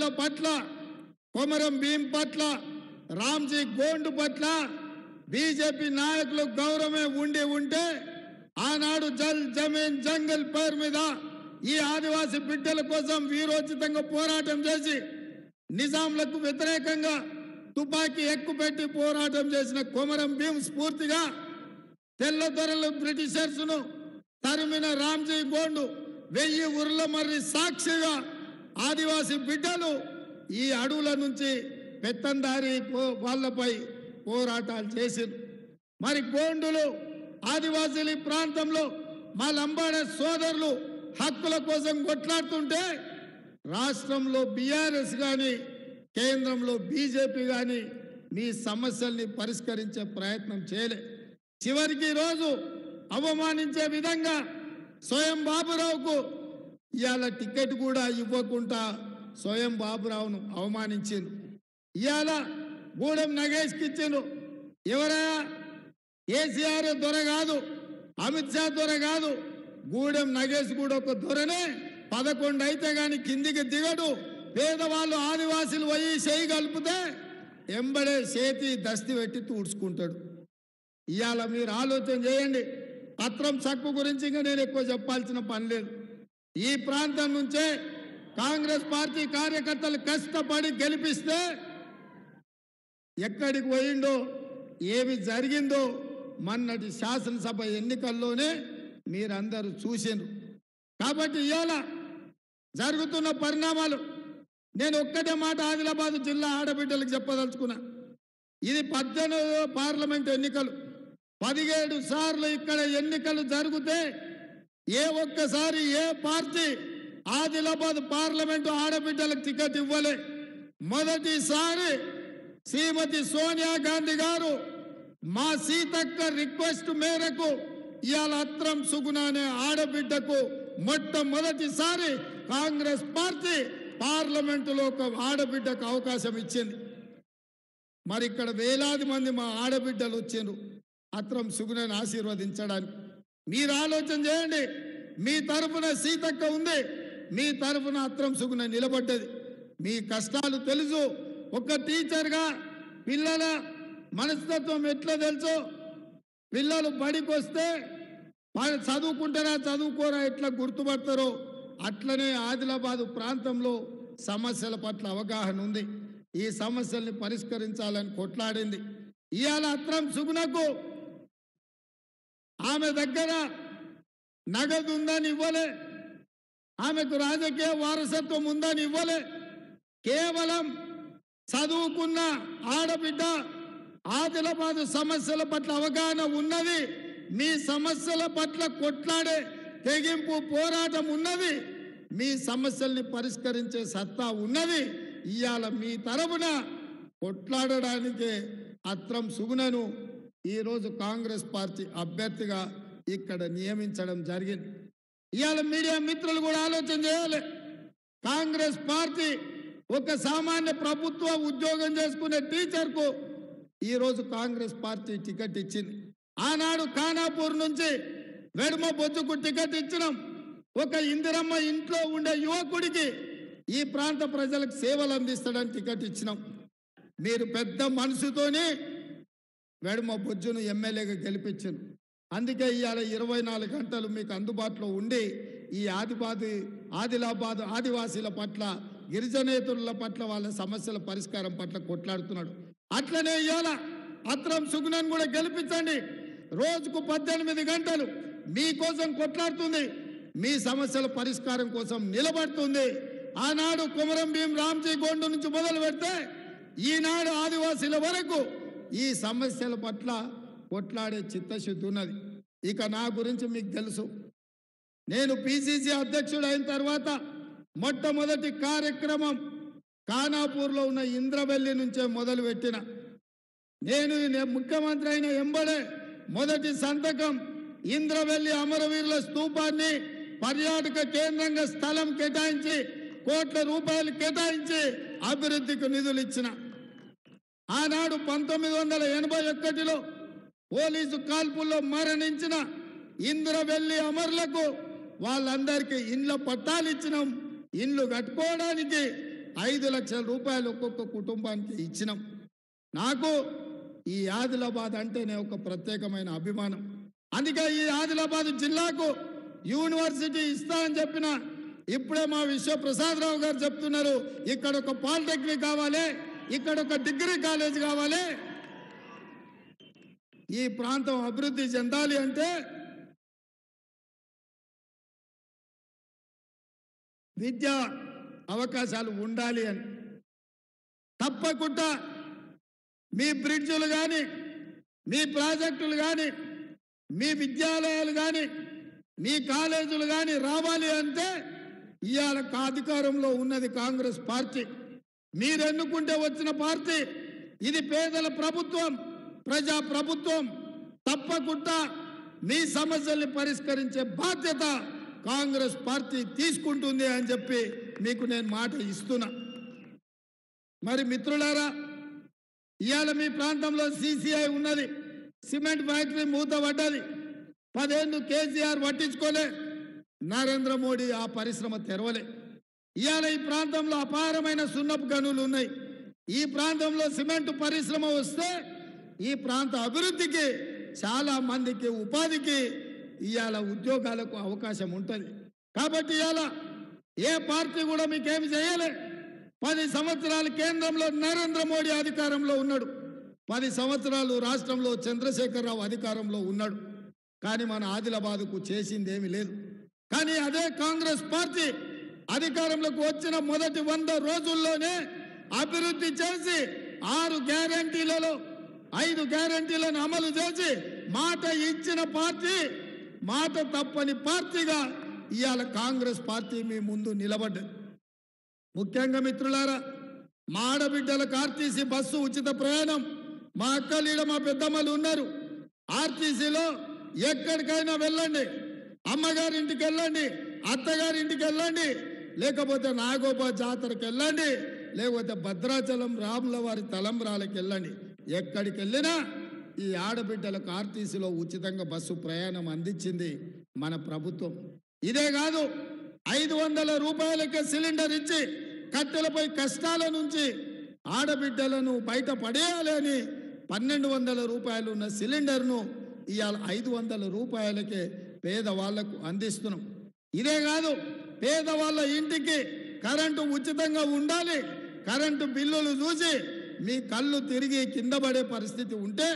ఆదివాసుల పట్ల, కొమరం భీం పట్ల, రామ్జీ గోండు పట్ల బీజేపీ నాయకులు గౌరవమే ఉండి ఉంటే ఆనాడు జల్ జమీన్ జంగల్ పేరు మీద ఈ ఆదివాసి బిడ్డల కోసం వీరోచితంగా పోరాటం చేసి నిజాంలకు వ్యతిరేకంగా తుపాకీ ఎక్కుపెట్టి పోరాటం చేసిన కొమరం భీం స్ఫూర్తిగా తెల్లదొరలు బ్రిటిషర్స్ను తరిమిన రామ్జీ గోండు 1000 ఉర్ల మర్రి సాక్షిగా ఆదివాసి బిడ్డలు ఈ అడవుల నుంచి పెత్తందారి వాళ్ళపై పోరాటాలు చేసింది. మరి గోండులు ఆదివాసీల ప్రాంతంలో మా లంబాడ సోదరులు హక్కుల కోసం కొట్లాడుతుంటే రాష్ట్రంలో బీఆర్ఎస్ కానీ కేంద్రంలో బీజేపీ కానీ మీ సమస్యల్ని పరిష్కరించే ప్రయత్నం చేయలే. చివరికి రోజు అవమానించే విధంగా స్వయం బాబురావుకు ఇవాళ టికెట్ కూడా ఇవ్వకుండా స్వయం బాబురావును అవమానించిండు. ఇవాళ గూడెం నగేష్కి ఇచ్చిండు. ఎవరయ్యా? కేసీఆర్ దొర కాదు, అమిత్ షా దొర కాదు, గూడెం నగేష్ కూడా ఒక దొరనే. 11 అయితే గాని కిందికి దిగడు. పేదవాళ్ళు ఆదివాసులు పోయి చేయి కలిపితే ఎంబడే చేతి దస్తి పెట్టి తూడ్చుకుంటాడు. ఇవాళ మీరు ఆలోచన చేయండి. పత్రం సక్కు గురించి ఇంకా నేను ఎక్కువ చెప్పాల్సిన పని లేదు. ఈ ప్రాంతం నుంచే కాంగ్రెస్ పార్టీ కార్యకర్తలు కష్టపడి గెలిపిస్తే ఎక్కడికి పోయిండో, ఏమి జరిగిందో మొన్నటి శాసనసభ ఎన్నికల్లోనే మీరందరూ చూసిండ్రు. కాబట్టి ఇవాళ జరుగుతున్న పరిణామాలు నేను ఒక్కటే మాట ఆదిలాబాద్ జిల్లా ఆడబిడ్డలకు చెప్పదలుచుకున్నా. ఇది 18వ పార్లమెంట్ ఎన్నికలు. 17 సార్లు ఇక్కడ ఎన్నికలు జరిగితే ఏ ఒక్కసారి ఏ పార్టీ ఆదిలాబాద్ పార్లమెంటు ఆడబిడ్డలకు టికెట్ ఇవ్వలే. మొదటిసారి శ్రీమతి సోనియా గాంధీ గారు మా సీతక్క రిక్వెస్ట్ మేరకు ఇవాళ అత్రం సుగుణ అనే ఆడబిడ్డకు మొట్టమొదటిసారి కాంగ్రెస్ పార్టీ పార్లమెంటులో ఒక ఆడబిడ్డకు అవకాశం ఇచ్చింది. మరి ఇక్కడ వేలాది మంది మా ఆడబిడ్డలు వచ్చిండ్రు అత్రం సుగుణని ఆశీర్వదించడానికి. మీరు ఆలోచన చేయండి. మీ తరఫున సీతక్క ఉంది, మీ తరఫున అత్రం సుగుణ నిలబడ్డది. మీ కష్టాలు తెలుసు. ఒక టీచర్గా పిల్లల మనస్తత్వం ఎట్లా తెలుసో, పిల్లలు బడికి వస్తే వాళ్ళు చదువుకుంటారా చదువుకోరా ఎట్లా గుర్తుపడతారో అట్లనే ఆదిలాబాదు ప్రాంతంలో సమస్యల పట్ల అవగాహన ఉంది. ఈ సమస్యల్ని పరిష్కరించాలని కొట్లాడింది. ఇవాళ అత్రం సుగుణకు ఆమె దగ్గర నగదు ఉందని ఇవ్వలే, ఆమెకు రాజకీయ వారసత్వం ఉందని ఇవ్వలే. కేవలం చదువుకున్న ఆడబిడ్డ ఆదిలాబాదు సమస్యల పట్ల అవగాహన ఉన్నది, మీ సమస్యల పట్ల కొట్లాడే తెగింపు పోరాటం ఉన్నది, మీ సమస్యల్ని పరిష్కరించే సత్తా ఉన్నది. ఇవాళ మీ తరపున కొట్లాడడానికే అత్రం సుగుణను ఈరోజు కాంగ్రెస్ పార్టీ అభ్యర్థిగా ఇక్కడ నియమించడం జరిగింది. ఇవాళ మీడియా మిత్రులు కూడా ఆలోచన చేయాలి. కాంగ్రెస్ పార్టీ ఒక సామాన్య ప్రభుత్వ ఉద్యోగం చేసుకునే టీచర్కు ఈరోజు కాంగ్రెస్ పార్టీ టికెట్ ఇచ్చింది. ఆనాడు ఖానాపూర్ నుంచి వెడుమ బొజ్జుకు టికెట్ ఇచ్చినాం. ఒక ఇందిరమ్మ ఇంట్లో ఉండే యువకుడికి ఈ ప్రాంత ప్రజలకు సేవలు అందిస్తాడని టికెట్ ఇచ్చినాం. మీరు పెద్ద మనసుతోనే వెడుమ బొజ్జును ఎమ్మెల్యేగా గెలిపించారు. అందుకే ఇవాళ 24 గంటలు మీకు అందుబాటులో ఉండి ఈ ఆదిలాబాద్ ఆదివాసీల పట్ల, గిరిజనేతరుల పట్ల, వాళ్ళ సమస్యల పరిష్కారం పట్ల కొట్లాడుతున్నాడు. అట్లనే ఇవాళ అత్రం సుగుణను కూడా గెలిపించండి. రోజుకు 18 గంటలు మీకోసం కొట్లాడుతుంది, మీ సమస్యల పరిష్కారం కోసం నిలబడుతుంది. ఆనాడు కొమరం భీం రామ్జీ గోండు నుంచి మొదలు పెడితే ఈనాడు ఆదివాసీల వరకు ఈ సమస్యల పట్ల కొట్లాడే చిత్తశుద్ధి ఉన్నది. ఇక నా గురించి మీకు తెలుసు. నేను పిసిసి అధ్యక్షుడు అయిన తర్వాత మొట్టమొదటి కార్యక్రమం ఖానాపూర్లో ఉన్న ఇంద్రవెల్లి నుంచే మొదలు పెట్టిన. నేను ముఖ్యమంత్రి అయిన ఎంబడే మొదటి సంతకం ఇంద్రవెల్లి అమరవీరుల స్తూపాన్ని పర్యాటక కేంద్రంగా స్థలం కేటాయించి కోట్ల రూపాయలు కేటాయించి అభివృద్ధికి నిధులు ఇచ్చిన. ఆనాడు 1981లో పోలీసు కాల్పుల్లో మరణించిన ఇంద్రవెల్లి అమరులకు వాళ్ళందరికీ ఇండ్ల పట్టాలు ఇచ్చినాం. ఇండ్లు కట్టుకోవడానికి 5 లక్షల రూపాయలు ఒక్కొక్క కుటుంబానికి ఇచ్చినాం. నాకు ఈ ఆదిలాబాద్ అంటేనే ఒక ప్రత్యేకమైన అభిమానం. అందుకే ఈ ఆదిలాబాద్ జిల్లాకు యూనివర్సిటీ ఇస్తా అని చెప్పిన ఇప్పుడే మా విశ్వప్రసాదరావు గారు చెప్తున్నారు, ఇక్కడ ఒక పాలిటెక్నిక్ కావాలి, ఇక్కడ ఒక డిగ్రీ కాలేజ్ కావాలి. ఈ ప్రాంతం అభివృద్ధి చెందాలి అంటే విద్యా అవకాశాలు ఉండాలి అని తప్పకుండా మీ బ్రిడ్జులు కానీ, మీ ప్రాజెక్టులు కానీ, మీ విద్యాలయాలు కానీ, మీ కాలేజీలు కానీ రావాలి అంటే ఇవాళ అధికారంలో ఉన్నది కాంగ్రెస్ పార్టీ. మీరు ఎన్నుకుంటే వచ్చిన పార్టీ. ఇది పేదల ప్రభుత్వం, ప్రజా ప్రభుత్వం. తప్పకుండా మీ సమస్యల్ని పరిష్కరించే బాధ్యత కాంగ్రెస్ పార్టీ తీసుకుంటుంది అని చెప్పి మీకు నేను మాట ఇస్తున్నా. మరి మిత్రులారా, ఇవాళ మీ ప్రాంతంలో సిసిఐ ఉన్నది, సిమెంట్ ఫ్యాక్టరీ మూతపడ్డది. 10 ఏళ్ళు కేసీఆర్ పట్టించుకోలే, నరేంద్ర మోడీ ఆ పరిశ్రమ తెరవలే. ఇవాళ ఈ ప్రాంతంలో అపారమైన సున్నపు గనులు ఉన్నాయి. ఈ ప్రాంతంలో సిమెంట్ పరిశ్రమ వస్తే ఈ ప్రాంత అభివృద్ధికి, చాలా మందికి ఉపాధికి, ఇవాళ ఉద్యోగాలకు అవకాశం ఉంటుంది. కాబట్టి ఇవాళ ఏ పార్టీ కూడా మీకేమి చేయలే. 10 సంవత్సరాలు కేంద్రంలో నరేంద్ర మోడీ అధికారంలో ఉన్నాడు, 10 సంవత్సరాలు రాష్ట్రంలో చంద్రశేఖరరావు అధికారంలో ఉన్నాడు. కానీ మన ఆదిలాబాద్కు చేసిందేమీ లేదు. కానీ అదే కాంగ్రెస్ పార్టీ అధికారంలోకి వచ్చిన మొదటి 100 రోజుల్లోనే అభివృద్ధి చేసి 6 గ్యారంటీలలో 5 గ్యారంటీలను అమలు చేసి మాట ఇచ్చిన పార్టీ, మాట తప్పని పార్టీగా ఇవాళ కాంగ్రెస్ పార్టీ మీ ముందు నిలబడ్డది. ముఖ్యంగా మిత్రులారా, మా ఆడబిడ్డలకు ఆర్టీసీ బస్సు ఉచిత ప్రయాణం. మా అక్కలీడ మా పెద్దమ్మలు ఉన్నారు. ఆర్టీసీలో ఎక్కడికైనా వెళ్ళండి, అమ్మగారింటికి వెళ్ళండి, అత్తగారింటికి వెళ్ళండి, లేకపోతే నాగోబా జాతరకు వెళ్ళండి, లేకపోతే భద్రాచలం రాముల వారి తలంబ్రాలకు వెళ్ళండి. ఎక్కడికి వెళ్ళినా ఈ ఆడబిడ్డలకు ఆర్టీసీలో ఉచితంగా బస్సు ప్రయాణం అందించింది మన ప్రభుత్వం. ఇదే కాదు, 500 రూపాయలకే సిలిండర్ ఇచ్చి కట్టెలపై కష్టాల నుంచి ఆడబిడ్డలను బయట పడేయాలని 1200 రూపాయలు ఉన్న సిలిండర్ను ఇవాళ 500 రూపాయలకే పేదవాళ్లకు అందిస్తున్నాం. ఇదే కాదు, పేదవాళ్ళ ఇంటికి కరెంటు ఉచితంగా ఉండాలి. కరెంటు బిల్లులు చూసి మీ కళ్ళు తిరిగి కింద పడే పరిస్థితి ఉంటే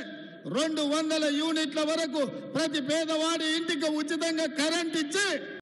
200 యూనిట్ల వరకు ప్రతి పేదవాడి ఇంటికి ఉచితంగా కరెంట్ ఇచ్చి